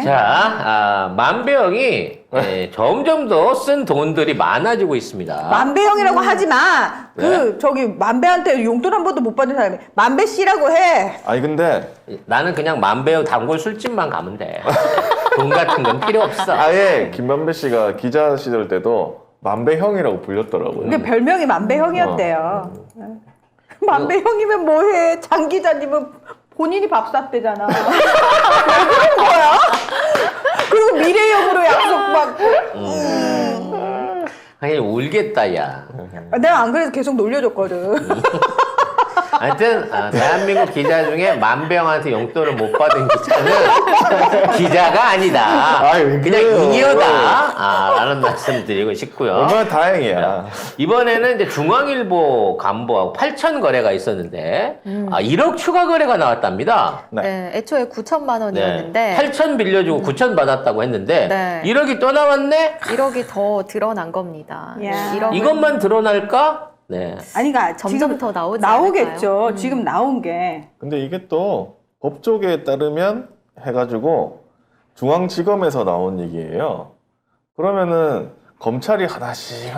자, 만배형이 점점 더 쓴 돈들이 많아지고 있습니다. 만배형이라고 하지 마. 저기 만배한테 용돈 한 번도 못 받은 사람이 만배 씨라고 해. 아니 근데 나는 그냥 만배형 단골 술집만 가면 돼. 돈 같은 건 필요 없어. 아예 김만배 씨가 기자 시절 때도 만배형이라고 불렸더라고요. 근데 별명이 만배형이었대요. 만배형이면 뭐해? 장 기자님은 본인이 밥 샀대잖아. 왜 그런 거야? 그리고 미래형으로 약속 받고. 아니 울겠다 야. 내가 안 그래도 계속 놀려줬거든. 하여튼 대한민국 기자 중에 만배형한테 용돈을 못 받은 기자는 기자가 아니다. 아이, 왜 그냥 그래요? 잉여다. 라는 말씀 드리고 싶고요. 얼마나 다행이야. 이번에는 이제 중앙일보 간부하고 8천 거래가 있었는데 1억 추가 거래가 나왔답니다. 네, 애초에 9천만 원이었는데 8천 빌려주고 9천 받았다고 했는데 네. 1억이 또 나왔네? 1억이 더 드러난 겁니다. 야. 1억은 이것만 드러날까? 네. 아니, 그러니까 점점 지금 더 나오지 나오겠죠. 않을까요? 지금 나온 게. 근데 이게 또 법조계에 따르면 해가지고 중앙지검에서 나온 얘기예요. 그러면은 검찰이 하나씩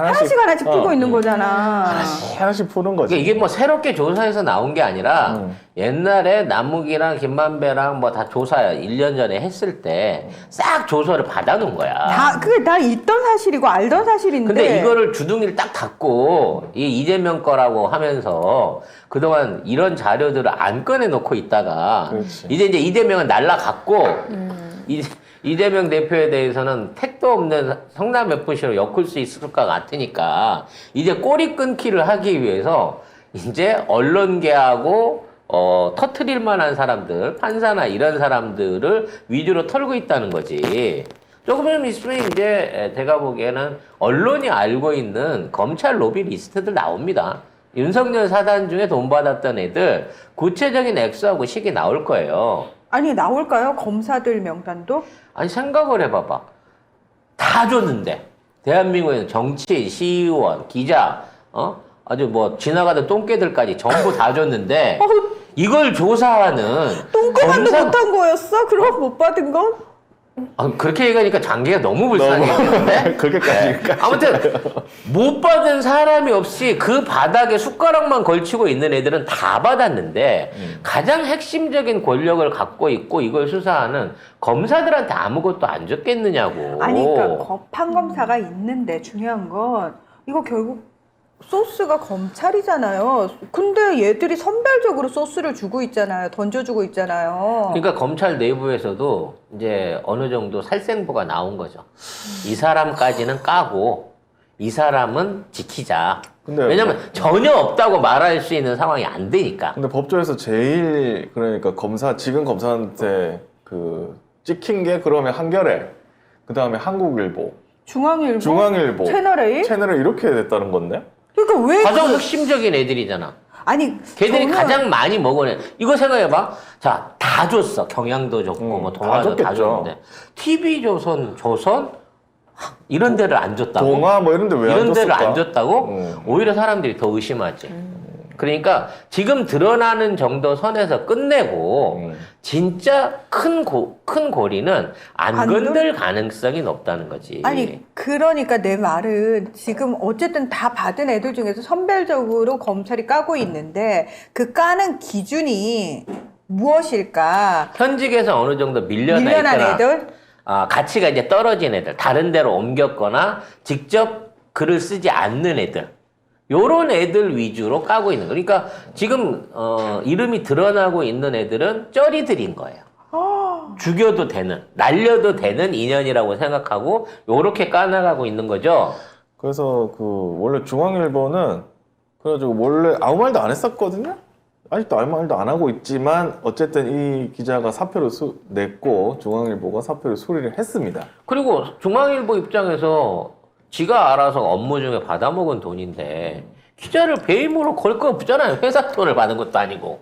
풀고 있는 거잖아. 하나씩 푸는 거지. 이게 뭐 새롭게 조사해서 나온 게 아니라 음. 옛날에 남욱이랑 김만배랑 뭐 다 조사 1년 전에 했을 때 싹 조서를 받아놓은 거야. 그게 다 있던 사실이고 알던 사실인데. 근데 이거를 주둥이를 딱 닫고 이 이재명 거라고 하면서 그동안 이런 자료들을 안 꺼내놓고 있다가 그렇지. 이제 이재명은 날라갔고 이재명 대표에 대해서는 택도 없는 성남 FC로 엮을 수 있을 것 같으니까 이제 꼬리 끊기를 하기 위해서 이제 언론계하고 터트릴 만한 사람들, 판사나 이런 사람들을 위주로 털고 있다는 거지. 조금 있으면 이제 제가 보기에는 언론이 알고 있는 검찰 로비 리스트들 나옵니다. 윤석열 사단 중에 돈 받았던 애들 구체적인 액수하고 식이 나올 거예요. 아니, 나올까요? 검사들 명단도? 아니 생각을 해봐봐. 다 줬는데 대한민국에는 정치인, 시의원, 기자, 아주 뭐 지나가던 똥개들까지 전부 다 줬는데 이걸 조사하는 똥개만도 검사- 못한 거였어? 그럼 못 받은 건? 그렇게 얘기하니까 장기가 너무 불쌍해지는데. 그렇게까지. 아무튼 못 받은 사람이 없이 그 바닥에 숟가락만 걸치고 있는 애들은 다 받았는데 가장 핵심적인 권력을 갖고 있고 이걸 수사하는 검사들한테 아무것도 안 줬겠느냐고. 아니, 그러니까 판검사가 있는데 중요한 건 이거 결국 소스가 검찰이잖아요. 근데 얘들이 선별적으로 소스를 주고 있잖아요. 던져주고 있잖아요. 그러니까 검찰 내부에서도 이제 어느 정도 살생부가 나온 거죠. 이 사람까지는 까고 이 사람은 지키자. 근데 왜냐면 전혀 없다고 말할 수 있는 상황이 안 되니까. 근데 법조에서 제일 그러니까 지금 검사한테 그 찍힌 게 그러면 한겨레, 그 다음에 한국일보, 중앙일보, 채널A. 채널에 이렇게 됐다는 건데? 그러니까 왜 가장 핵심적인 애들이잖아. 아니, 걔들이 저는 가장 많이 먹어내. 이거 생각해봐. 자, 다 줬어. 경향도 줬고, 뭐, 다 동아도 다 줬겠죠. 줬는데. TV조선, 조선? 이런 데를 안 줬다고? 동아 뭐 이런 데 왜 안 이런 데를 줬을까? 안 줬다고? 오히려 사람들이 더 의심하지. 그러니까 지금 드러나는 정도 선에서 끝내고 진짜 큰 고리는 안 건들 가능성이 높다는 거지. 아니, 그러니까 내 말은 지금 어쨌든 다 받은 애들 중에서 선별적으로 검찰이 까고 있는데 그 까는 기준이 무엇일까? 현직에서 어느 정도 밀려난 밀려난 애들? 가치가 이제 떨어진 애들, 다른 데로 옮겼거나 직접 글을 쓰지 않는 애들. 요런 애들 위주로 까고 있는 거. 그러니까 지금 이름이 드러나고 있는 애들은 쩌리들인 거예요. 죽여도 되는, 날려도 되는 인연이라고 생각하고 요렇게 까나가고 있는 거죠. 그래서 원래 중앙일보는 그래가지고 원래 아무 말도 안 했었거든요. 아직도 아무 말도 안 하고 있지만 어쨌든 이 기자가 사표를 냈고 중앙일보가 사표를 수리를 했습니다. 그리고 중앙일보 입장에서 지가 알아서 업무 중에 받아먹은 돈인데 기자를 배임으로 걸 거 없잖아요. 회사 돈을 받은 것도 아니고.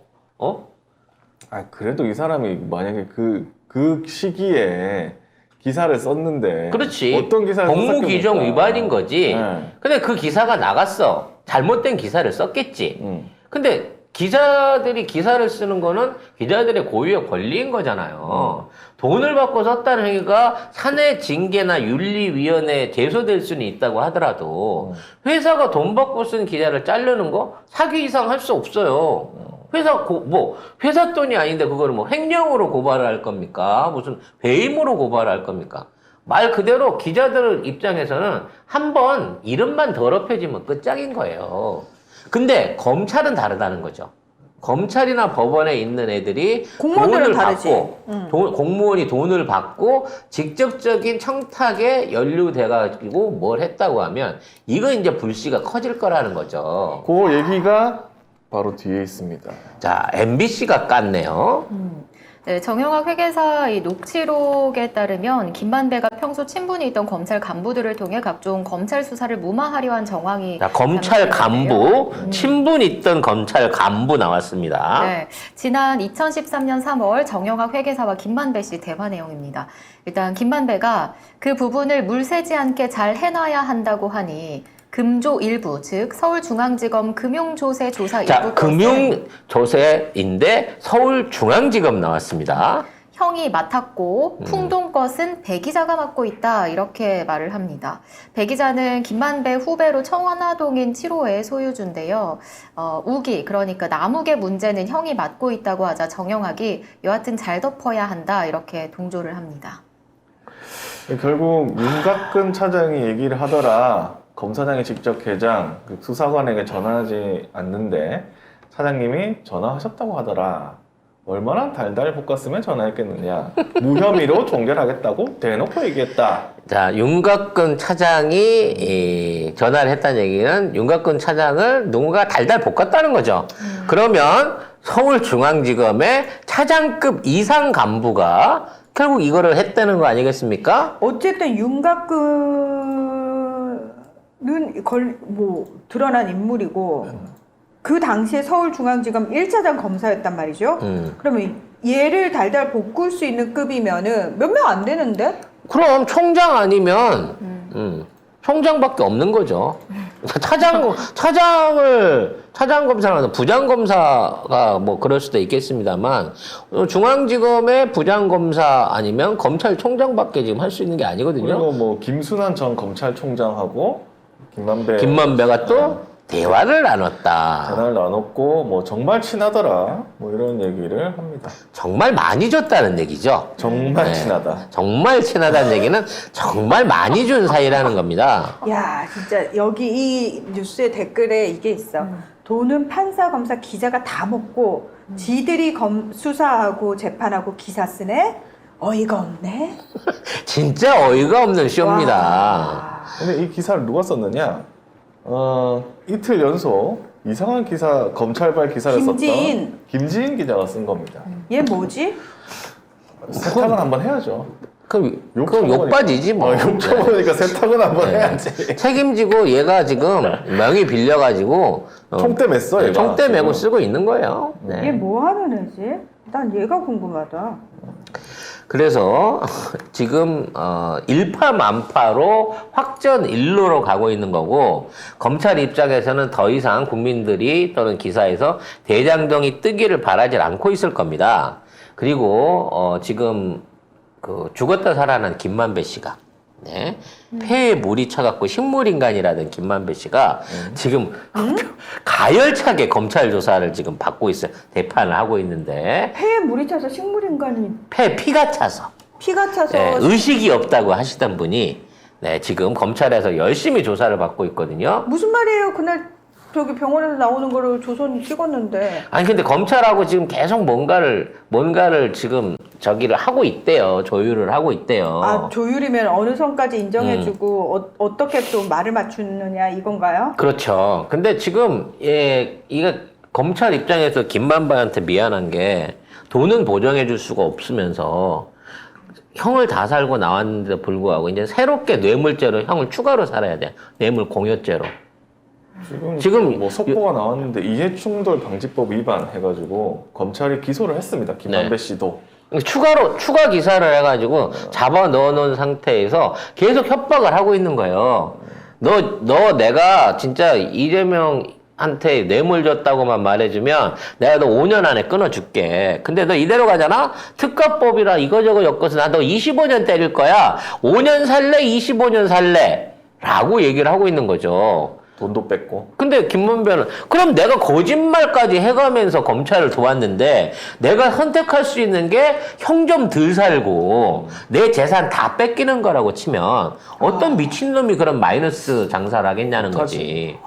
그래도 이 사람이 만약에 그 시기에 기사를 썼는데 그렇지. 어떤 기사를 법무 규정 썼겠습니까? 위반인 거지. 네. 근데 그 기사가 나갔어. 잘못된 기사를 썼겠지. 근데 기자들이 기사를 쓰는 거는 기자들의 고유의 권리인 거잖아요. 돈을 받고 썼다는 행위가 사내 징계나 윤리위원회에 제소될 수는 있다고 하더라도 회사가 돈 받고 쓴 기자를 자르는 거 사기 이상 할 수 없어요. 회사 돈이 아닌데 그거를 뭐 횡령으로 고발할 겁니까? 무슨 배임으로 고발할 겁니까? 말 그대로 기자들 입장에서는 한번 이름만 더럽혀지면 끝장인 거예요. 근데 검찰은 다르다는 거죠. 검찰이나 법원에 있는 애들이 공무원들은 돈을 다르지. 받고 공무원이 돈을 받고 직접적인 청탁에 연루돼가지고 뭘 했다고 하면 이거 이제 불씨가 커질 거라는 거죠. 그 얘기가 바로 뒤에 있습니다. 자, MBC가 깠네요. 네, 정영학 회계사 이 녹취록에 따르면 김만배가 평소 친분이 있던 검찰 간부들을 통해 각종 검찰 수사를 무마하려 한 정황이 자, 검찰 간부, 친분 있던 검찰 간부 나왔습니다. 네, 지난 2013년 3월 정영학 회계사와 김만배 씨 대화 내용입니다. 일단 김만배가 그 부분을 물새지 않게 잘 해놔야 한다고 하니 금조 일부, 즉 서울중앙지검 금융조세 조사 일부 자, 금융조세인데 서울중앙지검 나왔습니다. 형이 맡았고 풍동 것은 배 기자가 맡고 있다 이렇게 말을 합니다. 배 기자는 김만배 후배로 청원화동인 7호의 소유주인데요. 우기 그러니까 나무개 문제는 형이 맡고 있다고 하자 정영학이 여하튼 잘 덮어야 한다 이렇게 동조를 합니다. 결국 윤곽근 차장이 얘기를 하더라. 검사장이 직접 계장 그 수사관에게 전화하지 않는데 차장님이 전화하셨다고 하더라. 얼마나 달달 볶았으면 전화했겠느냐. 무혐의로 종결하겠다고 대놓고 얘기했다. 자, 윤곽근 차장이 전화를 했다는 얘기는 윤곽근 차장을 누군가 달달 볶았다는 거죠. 그러면 서울중앙지검의 차장급 이상 간부가 결국 이거를 했다는 거 아니겠습니까? 어쨌든 윤곽근은 드러난 인물이고 그 당시에 서울중앙지검 1차장 검사였단 말이죠. 그러면 얘를 달달 볶을 수 있는 급이면은 몇 명 안 되는데? 그럼 총장 아니면 총장밖에 없는 거죠. 차장 검사나 부장 검사가 뭐 그럴 수도 있겠습니다만 중앙지검의 부장 검사 아니면 검찰총장밖에 지금 할 수 있는 게 아니거든요. 그리고 뭐 김순환 전 검찰총장하고 김만배가 또 대화를 나눴다. 전화를 나눴고 뭐 정말 친하더라. 뭐 이런 얘기를 합니다. 정말 많이 줬다는 얘기죠. 정말 네. 친하다. 정말 친하다는 얘기는 정말 많이 준 사이라는 겁니다. 야, 진짜 여기 이 뉴스의 댓글에 이게 있어. 돈은 판사, 검사, 기자가 다 먹고 지들이 수사하고 재판하고 기사 쓰네? 어이가 없네. 진짜 어이가 없는 쇼입니다. 와. 근데 이 기사를 누가 썼느냐? 이틀 연속 이상한 기사, 검찰발 기사를 김지인. 썼던 김지인 기자가 쓴 겁니다. 얘 뭐지? 세탁은 한번 해야죠. 그럼 욕받이지 뭐. 욕 쳐먹으니까 세탁은 한번 네. 해야지. 책임지고 얘가 지금 명의 빌려가지고 총대 맸어, 얘가. 총대 메고 지금. 쓰고 있는 거예요. 얘 네. 뭐 하는 애지? 난 얘가 궁금하다. 그래서 지금 일파만파로 확전 일로로 가고 있는 거고 검찰 입장에서는 더 이상 국민들이 또는 기사에서 대장동이 뜨기를 바라지 않고 있을 겁니다. 그리고 지금 그 죽었다 살아난 김만배 씨가 네. 폐에 물이 차갖고 식물인간이라는 김만배 씨가 지금 가열차게 검찰 조사를 지금 받고 있어요. 대판을 하고 있는데 폐에 물이 차서 식물인간이 폐에 피가 차서 피가 차서 네, 의식이 없다고 하시던 분이 네, 지금 검찰에서 열심히 조사를 받고 있거든요. 무슨 말이에요? 그날 저기 병원에서 나오는 거를 조선이 찍었는데. 아니 근데 검찰하고 지금 계속 뭔가를 지금 저기를 하고 있대요. 조율을 하고 있대요. 아, 조율이면 어느 선까지 인정해주고 어떻게 또 말을 맞추느냐 이건가요? 그렇죠. 근데 지금 이거 검찰 입장에서 김만배한테 미안한 게 돈은 보정해 줄 수가 없으면서 형을 다 살고 나왔는데도 불구하고 이제 새롭게 뇌물죄로 형을 추가로 살아야 돼. 뇌물 공여죄로. 지금 뭐 속보가 나왔는데 이해충돌 방지법 위반 해가지고 검찰이 기소를 했습니다. 김만배 네. 씨도. 추가 기사를 해가지고 잡아 넣어놓은 상태에서 계속 협박을 하고 있는 거예요. 너 내가 진짜 이재명 한테 뇌물 줬다고만 말해주면 내가 너 5년 안에 끊어줄게. 근데 너 이대로 가잖아? 특가법이라 이거저거 엮어서 나 너 25년 때릴 거야. 5년 살래? 25년 살래? 라고 얘기를 하고 있는 거죠. 돈도 뺏고. 근데 김문배는 그럼 내가 거짓말까지 해가면서 검찰을 도왔는데 내가 선택할 수 있는 게 형 좀 덜 살고 내 재산 다 뺏기는 거라고 치면 어떤 미친놈이 그런 마이너스 장사를 하겠냐는 거지.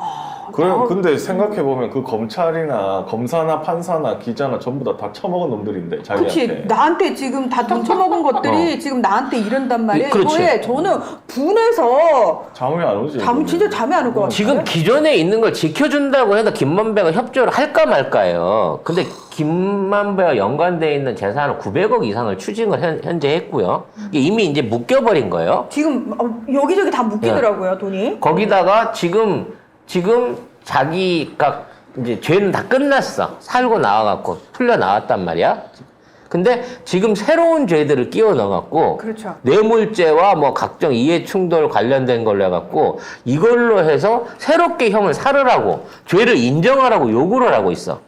그래, 근데 생각해보면 그 검찰이나 검사나 판사나 기자나 전부 다 처먹은 놈들인데 자기한테. 그렇지. 나한테 지금 다 돈 처먹은 것들이 지금 나한테 이런단 말이에요. 그렇지. 이거에 저는 분해서 잠이 안 오지. 진짜 잠이 안 올 것 같아요. 지금 기존에 있는 걸 지켜준다고 해서 김만배가 협조를 할까 말까요. 근데 김만배와 연관되어 있는 재산을 900억 이상을 추징을 현재 했고요. 이게 이미 이제 묶여버린 거예요. 지금 여기저기 다 묶이더라고요, 돈이. 거기다가 지금 자기가 이제 죄는 다 끝났어. 살고 나와갖고 풀려 나왔단 말이야. 근데 지금 새로운 죄들을 끼워 넣어갖고 그렇죠. 뇌물죄와 뭐 각종 이해충돌 관련된 걸로 해갖고 이걸로 해서 새롭게 형을 살으라고 죄를 인정하라고 요구를 하고 있어.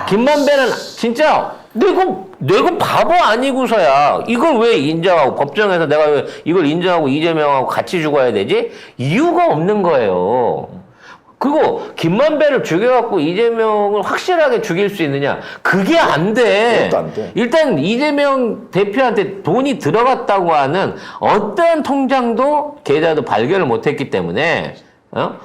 김만배는 진짜 내가 바보 아니고서야 이걸 왜 인정하고 법정에서 내가 왜 이걸 인정하고 이재명하고 같이 죽어야 되지? 이유가 없는 거예요. 그리고 김만배를 죽여갖고 이재명을 확실하게 죽일 수 있느냐? 그게 안 돼. 그것도 안 돼. 일단 이재명 대표한테 돈이 들어갔다고 하는 어떤 통장도 계좌도 발견을 못했기 때문에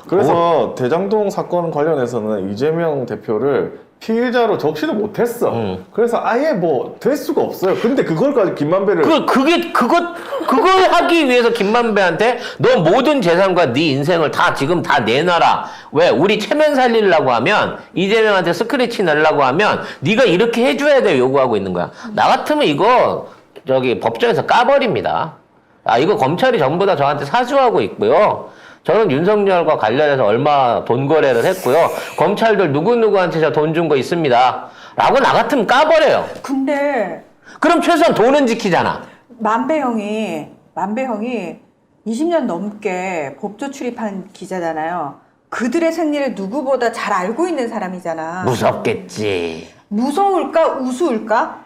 그래서 대장동 사건 관련해서는 이재명 대표를 피해자로 적시도 못했어. 그래서 아예 뭐 될 수가 없어요. 근데 그걸까지 김만배를 그걸 하기 위해서 김만배한테 너 모든 재산과 네 인생을 다 지금 다 내놔라. 왜? 우리 체면 살리려고 하면 이재명한테 스크래치 내려고 하면 네가 이렇게 해줘야 돼 요구하고 있는 거야. 나 같으면 이거 법정에서 까버립니다. 이거 검찰이 전부 다 저한테 사주하고 있고요. 저는 윤석열과 관련해서 얼마 돈 거래를 했고요. 검찰들 누구누구한테 저 돈 준 거 있습니다. 라고 나 같으면 까버려요. 근데 그럼 최소한 돈은 지키잖아. 만배 형이 20년 넘게 법조 출입한 기자잖아요. 그들의 생리를 누구보다 잘 알고 있는 사람이잖아. 무섭겠지. 무서울까? 우스울까?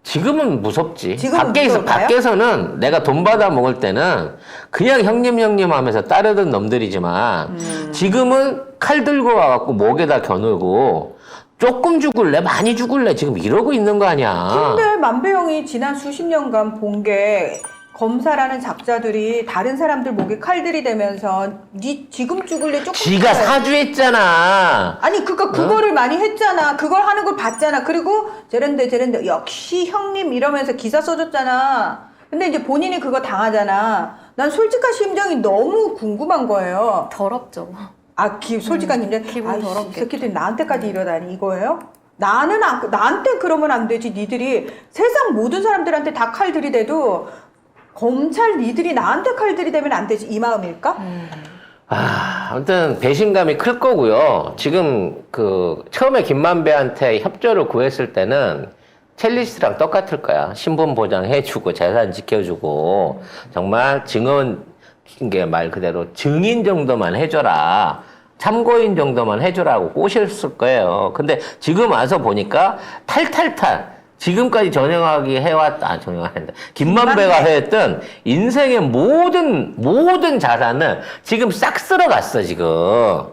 지금은 무섭지. 지금은 무서울까요? 밖에서는 내가 돈 받아 먹을 때는 그냥 형님 하면서 따르던 놈들이지만 지금은 칼 들고 와갖고 목에다 겨누고 조금 죽을래? 많이 죽을래? 지금 이러고 있는 거 아니야. 근데 만배 형이 지난 수십 년간 본 게 검사라는 작자들이 다른 사람들 목에 칼들이 대면서 니 지금 죽을래? 조금 지가 죽을래? 사주했잖아. 아니 그거를 많이 했잖아. 그걸 하는 걸 봤잖아. 그리고 저런데 역시 형님 이러면서 기사 써줬잖아. 근데 이제 본인이 그거 당하잖아. 난 솔직한 심정이 너무 궁금한 거예요. 더럽죠. 솔직한 심정. 기분 이 더럽겠죠. 새끼들이 나한테까지 이러다니 이거예요? 나한테 그러면 안 되지. 니들이 세상 모든 사람들한테 다 칼 들이대도 검찰 니들이 나한테 칼 들이대면 안 되지. 이 마음일까? 아무튼 배신감이 클 거고요. 지금 처음에 김만배한테 협조를 구했을 때는 첼리스랑 똑같을 거야. 신분 보장해주고 재산 지켜주고 정말 이게 말 그대로 증인 정도만 해줘라. 참고인 정도만 해줘라고 꼬셨을 거예요. 근데 지금 와서 보니까 탈탈탈 지금까지 김만배가 해왔던 인생의 모든 자산을 지금 싹 쓸어갔어, 지금.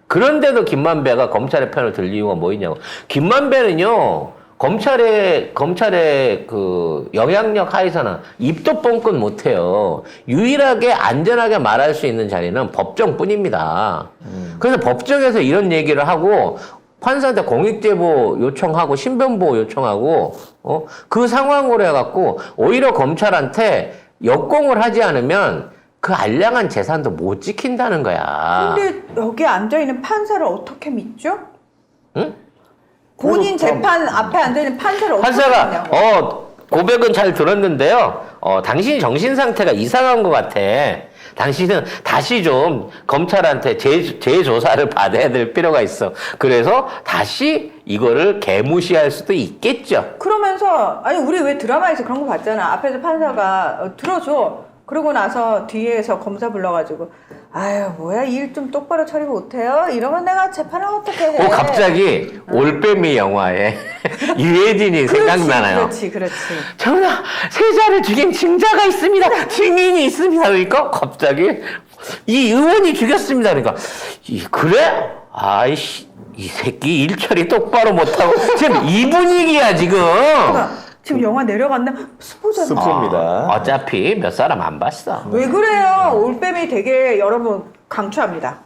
그런데도 김만배가 검찰의 편을 들 이유가 뭐 있냐고. 김만배는요, 검찰의 영향력 하에서는 입도 뻥끗 못해요. 유일하게 안전하게 말할 수 있는 자리는 법정뿐입니다. 그래서 법정에서 이런 얘기를 하고 판사한테 공익제보 요청하고 신변보호 요청하고 그 상황으로 해갖고 오히려 검찰한테 역공을 하지 않으면 그 알량한 재산도 못 지킨다는 거야. 근데 여기 앉아있는 판사를 어떻게 믿죠? 응? 본인 재판 앞에 앉아있는 판사를 어떻게 판사가 믿냐고. 고백은 잘 들었는데요. 당신이 정신 상태가 이상한 것 같아. 당신은 다시 좀 검찰한테 재조사를 받아야 될 필요가 있어. 그래서 다시 이거를 개무시할 수도 있겠죠. 그러면서 우리 왜 드라마에서 그런 거 봤잖아. 앞에서 판사가 들어줘. 그러고 나서 뒤에서 검사 불러가지고 아유 뭐야 일 좀 똑바로 처리 못해요? 이러면 내가 재판을 어떻게 해? 갑자기 올빼미 영화에 유해진이 생각나나요? 그렇지. 전하, 세자를 죽인 증자가 있습니다. 증인이 있습니다. 그러니까 갑자기 이 의원이 죽였습니다. 그러니까 그래? 아이씨, 이 새끼 일 처리 똑바로 못하고 지금 이 분위기야 지금. 지금 영화 내려갔나? 스포잖아. 스포입니다. 어차피 몇 사람 안 봤어. 왜 그래요? 올빼미 되게 여러분 강추합니다.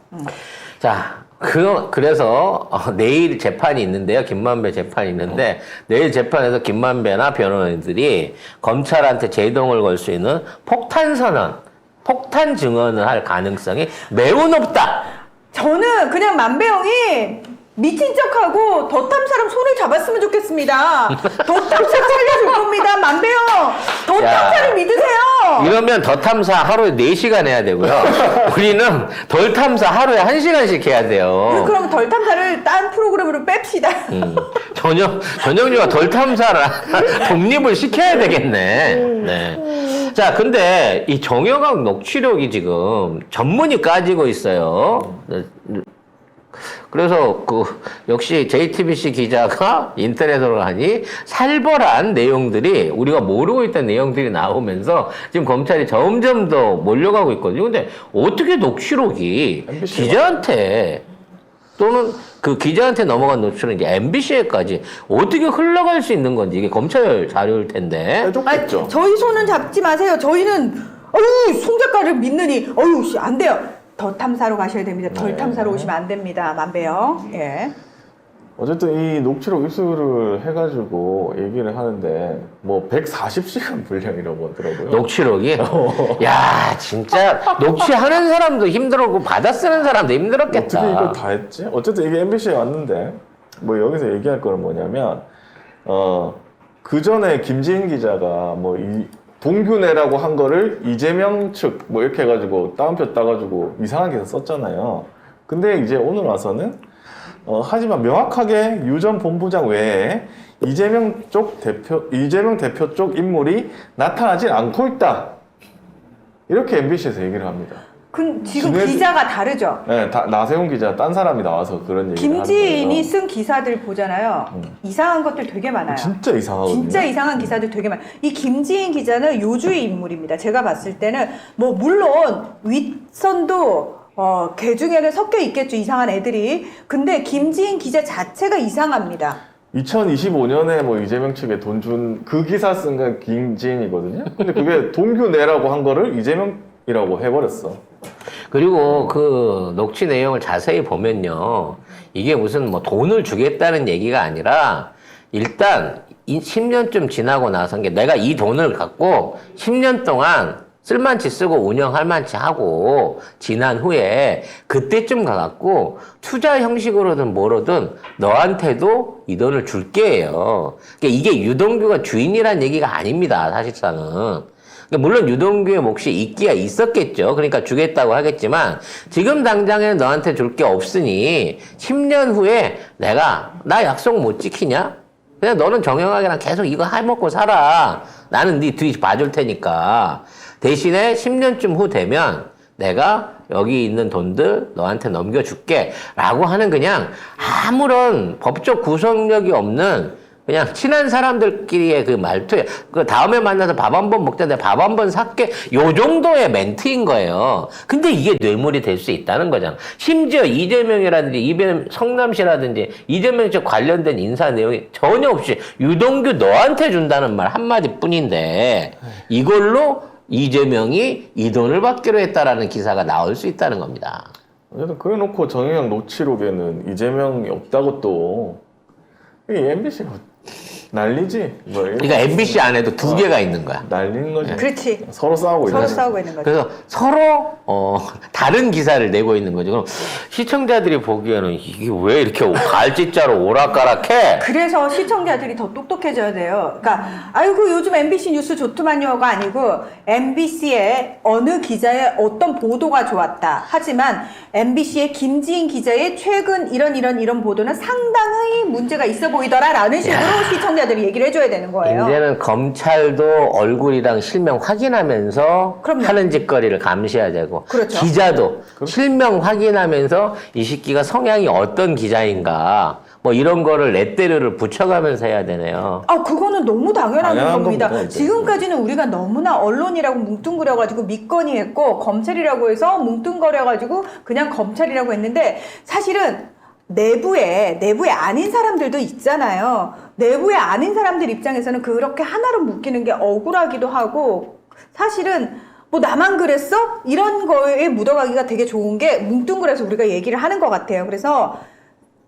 자, 그래서 내일 재판이 있는데요. 김만배 재판이 있는데 내일 재판에서 김만배나 변호인들이 검찰한테 제동을 걸 수 있는 폭탄 선언, 폭탄 증언을 할 가능성이 매우 높다. 저는 그냥 만배영이 미친 척하고 더 탐사랑 손을 잡았으면 좋겠습니다. 더 탐사 살려줄 겁니다. 만배영 더 탐사를 믿으세요. 이러면 더 탐사 하루에 4시간 해야 되고요. 우리는 덜 탐사 하루에 1시간씩 해야 돼요. 그럼 덜 탐사를 딴 프로그램으로 뺍시다. 전영주가 덜 탐사를 독립을 시켜야 되겠네. 네. 자, 근데 이 정영학 녹취록이 지금 전문이 까지고 있어요. 그래서 역시 JTBC 기자가 인터넷으로 하니 살벌한 내용들이 우리가 모르고 있던 내용들이 나오면서 지금 검찰이 점점 더 몰려가고 있거든요. 근데 어떻게 녹취록이 기자한테 또는 그 기자한테 넘어간 녹취록이 이제 MBC에까지 어떻게 흘러갈 수 있는 건지 이게 검찰 자료일 텐데. 해줬겠죠. 저희 손은 잡지 마세요. 저희는 송 작가를 믿느니 안 돼요. 더 탐사로 가셔야 됩니다. 덜 탐사로 오시면 안 됩니다. 만배영. 예. 어쨌든 이 녹취록 입수를 해가지고 얘기를 하는데 뭐 140시간 분량이라고 하더라고요. 녹취록이? 야, 진짜 녹취하는 사람도 힘들었고 받아 쓰는 사람도 힘들었겠다. 어떻게 이걸 다 했지? 어쨌든 이게 MBC에 왔는데 뭐 여기서 얘기할 거는 뭐냐면 그 전에 김지인 기자가 뭐 이 동규내라고 한 거를 이재명 측 뭐 이렇게 해가지고 따옴표 따가지고 이상한 기사 썼잖아요. 근데 이제 오늘 와서는 하지만 명확하게 유 전 본부장 외에 이재명 대표 쪽 인물이 나타나지 않고 있다. 이렇게 MBC에서 얘기를 합니다. 지금 기자가 다르죠. 네, 나세훈 기자, 딴 사람이 나와서 그런 얘기를 하는 거예요. 김지인이 쓴 기사들 보잖아요. 이상한 것들 되게 많아요. 진짜 이상하거든요. 진짜 이상한 기사들 되게 많아요. 이 김지인 기자는 요주의 인물입니다. 제가 봤을 때는 뭐 물론 윗선도 개 중에는 섞여 있겠죠. 이상한 애들이. 근데 김지인 기자 자체가 이상합니다. 2025년에 뭐 이재명 측에 돈 준 그 기사 쓴 건 김지인이거든요. 근데 그게 동규내라고 한 거를 이재명이라고 해버렸어. 그리고 그 녹취 내용을 자세히 보면요. 이게 무슨 뭐 돈을 주겠다는 얘기가 아니라 일단 10년쯤 지나고 나선 게 내가 이 돈을 갖고 10년 동안 쓸만치 쓰고 운영할 만치 하고 지난 후에 그때쯤 가갖고 투자 형식으로든 뭐로든 너한테도 이 돈을 줄게요. 그러니까 이게 유동규가 주인이란 얘기가 아닙니다. 사실상은. 물론 유동규의 몫이 있기야 있었겠죠. 그러니까 주겠다고 하겠지만 지금 당장에 너한테 줄 게 없으니 10년 후에 나 약속 못 지키냐? 그냥 너는 정영학이랑 계속 이거 해먹고 살아. 나는 네 뒤 봐줄 테니까. 대신에 10년쯤 후 되면 내가 여기 있는 돈들 너한테 넘겨줄게 라고 하는 그냥 아무런 법적 구속력이 없는 그냥 친한 사람들끼리의 그 말투에 그 다음에 만나서 밥 한 번 먹자 내가 밥 한 번 살게 요 정도의 멘트인 거예요. 근데 이게 뇌물이 될 수 있다는 거잖아. 심지어 이재명이라든지 성남시라든지 이재명 쪽 관련된 인사 내용이 전혀 없이 유동규 너한테 준다는 말 한마디 뿐인데 이걸로 이재명이 이 돈을 받기로 했다라는 기사가 나올 수 있다는 겁니다. 어쨌든 그래 놓고 정영학 녹취록에는 이재명이 없다고 또 이게 MBC가 난리지. 뭐 그러니까 MBC 안에도 두 개가 있는 거야. 난리는 거지. 그렇지. 서로 싸우고 있는 거지. 싸우고 있는 거죠. 그래서 서로 다른 기사를 내고 있는 거죠. 그럼 시청자들이 보기에는 이게 왜 이렇게 갈짓자로 오락가락해? 그래서 시청자들이 더 똑똑해져야 돼요. 그러니까 아이고 요즘 MBC 뉴스 좋더만요가 아니고 MBC의 어느 기자의 어떤 보도가 좋았다. 하지만 MBC의 김지인 기자의 최근 이런 보도는 상당히 문제가 있어 보이더라라는 식으로 시청자 당사자들이 얘기를 해줘야 되는 거예요. 이제는 검찰도 얼굴이랑 실명 확인하면서 그럼요. 하는 짓거리를 감시해야 되고 그렇죠. 기자도 실명 확인하면서 이 새끼가 성향이 어떤 기자인가 뭐 이런 거를 레떼르를 붙여가면서 해야 되네요. 아, 그거는 너무 당연한 당연한 겁니다. 겁니다, 이제. 지금까지는 우리가 너무나 언론이라고 뭉뚱그려가지고 믿거니 했고, 검찰이라고 해서 뭉뚱거려가지고 그냥 검찰이라고 했는데, 사실은 내부에 아닌 사람들도 있잖아요. 내부에 아닌 사람들 입장에서는 그렇게 하나로 묶이는 게 억울하기도 하고, 사실은 뭐 나만 그랬어? 이런 거에 묻어가기가 되게 좋은 게 뭉뚱그려서 우리가 얘기를 하는 것 같아요. 그래서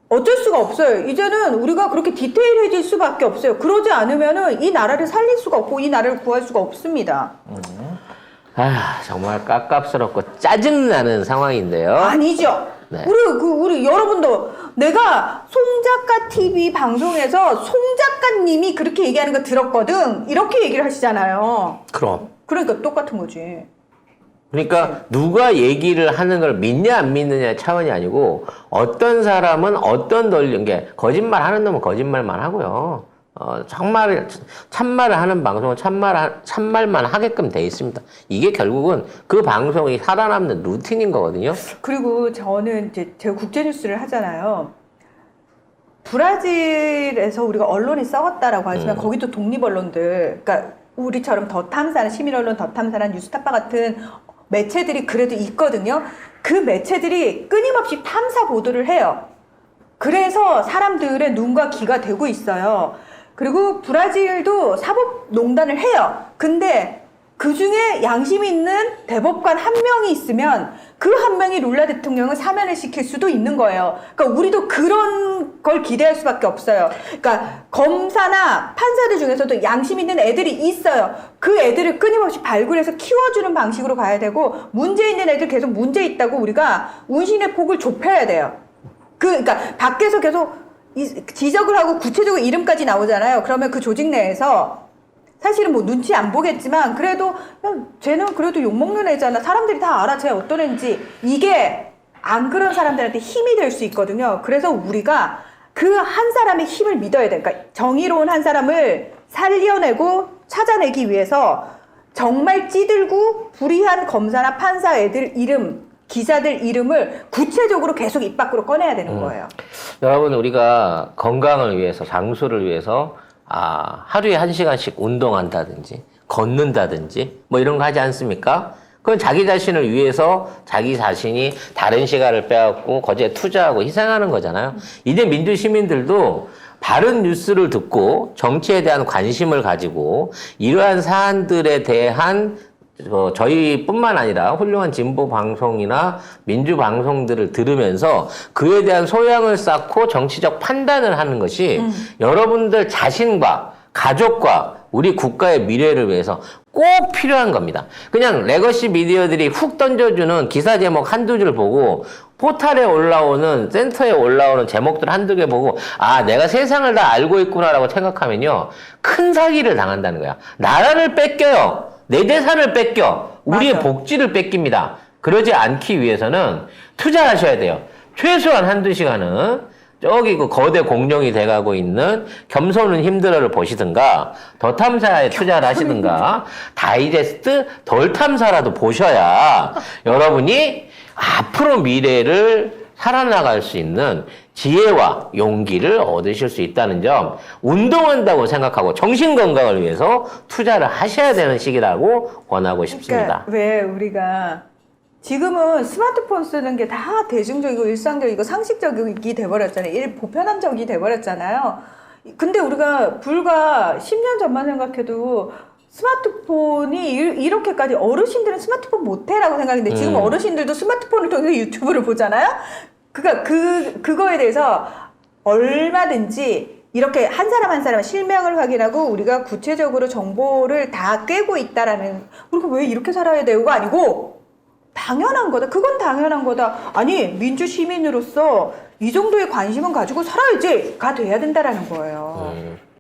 어쩔 수가 없어요. 이제는 우리가 그렇게 디테일해질 수밖에 없어요. 그러지 않으면은 이 나라를 살릴 수가 없고 이 나라를 구할 수가 없습니다. 아 정말 깝깝스럽고 짜증나는 상황인데요. 아니죠. 네. 우리 여러분도 내가 송 작가 TV 방송에서 송 작가님이 그렇게 얘기하는 거 들었거든. 이렇게 얘기를 하시잖아요. 그럼. 그러니까 똑같은 거지. 그러니까 누가 얘기를 하는 걸 믿냐 안 믿느냐의 차원이 아니고 어떤 사람은 어떤 논리, 게 거짓말 하는 놈은 거짓말만 하고요. 참말을 하는 방송은 참말만 하게끔 돼 있습니다. 이게 결국은 그 방송이 살아남는 루틴인 거거든요. 그리고 저는 이제 제가 국제뉴스를 하잖아요. 브라질에서 우리가 언론이 썩었다라고 하지만 거기도 독립언론들, 그러니까 우리처럼 더 탐사하는 시민언론, 더 탐사하는 뉴스타파 같은 매체들이 그래도 있거든요. 그 매체들이 끊임없이 탐사 보도를 해요. 그래서 사람들의 눈과 귀가 되고 있어요. 그리고 브라질도 사법농단을 해요. 근데 그 중에 양심 있는 대법관 한 명이 있으면 그 한 명이 룰라 대통령을 사면을 시킬 수도 있는 거예요. 그러니까 우리도 그런 걸 기대할 수밖에 없어요. 그러니까 검사나 판사들 중에서도 양심 있는 애들이 있어요. 그 애들을 끊임없이 발굴해서 키워주는 방식으로 가야 되고, 문제 있는 애들 계속 문제 있다고 우리가 운신의 폭을 좁혀야 돼요. 그러니까 밖에서 계속 지적을 하고 구체적으로 이름까지 나오잖아요. 그러면 그 조직 내에서 사실은 뭐 눈치 안 보겠지만 그래도 야, 쟤는 그래도 욕먹는 애잖아. 사람들이 다 알아. 쟤 어떤 애인지. 이게 안 그런 사람들한테 힘이 될 수 있거든요. 그래서 우리가 그 한 사람의 힘을 믿어야 돼. 그러니까 정의로운 한 사람을 살려내고 찾아내기 위해서 정말 찌들고 불의한 검사나 판사 애들 이름, 기자들 이름을 구체적으로 계속 입 밖으로 꺼내야 되는 거예요. 여러분 우리가 건강을 위해서 장수를 위해서 하루에 1시간씩 운동한다든지 걷는다든지 뭐 이런 거 하지 않습니까? 그건 자기 자신을 위해서 자기 자신이 다른 시간을 빼앗고 거기에 투자하고 희생하는 거잖아요. 이제 민주 시민들도 바른 뉴스를 듣고 정치에 대한 관심을 가지고 이러한 사안들에 대한 저희뿐만 아니라 훌륭한 진보 방송이나 민주 방송들을 들으면서 그에 대한 소양을 쌓고 정치적 판단을 하는 것이 여러분들 자신과 가족과 우리 국가의 미래를 위해서 꼭 필요한 겁니다. 그냥 레거시 미디어들이 훅 던져주는 기사 제목 한두 줄 보고 포털에 올라오는, 센터에 올라오는 제목들 한두 개 보고 내가 세상을 다 알고 있구나라고 생각하면요. 큰 사기를 당한다는 거야. 나라를 뺏겨요. 내 재산을 뺏겨. 우리의 맞아. 복지를 뺏깁니다. 그러지 않기 위해서는 투자하셔야 돼요. 최소한 한두 시간은 저기 그 거대 공룡이 돼가고 있는 겸손은 힘들어를 보시든가 더 탐사에 투자를 하시든가 다이제스트 덜 탐사라도 보셔야 여러분이 앞으로 미래를 살아나갈 수 있는 지혜와 용기를 얻으실 수 있다는 점, 운동한다고 생각하고 정신건강을 위해서 투자를 하셔야 되는 시기라고 권하고 싶습니다. 그러니까 왜 우리가 지금은 스마트폰 쓰는 게 다 대중적이고 일상적이고 상식적이 돼버렸잖아요. 보편함적이 돼버렸잖아요. 근데 우리가 불과 10년 전만 생각해도 스마트폰이 이렇게까지 어르신들은 스마트폰 못해라고 생각했는데 지금 어르신들도 스마트폰을 통해서 유튜브를 보잖아요. 그러니까 그거에 대해서 얼마든지 이렇게 한 사람 한 사람 실명을 확인하고 우리가 구체적으로 정보를 다 꿰고 있다라는, 우리가 왜 이렇게 살아야 되고가 아니고 당연한 거다. 그건 당연한 거다. 아니 민주 시민으로서 이 정도의 관심은 가지고 살아야지가 돼야 된다라는 거예요.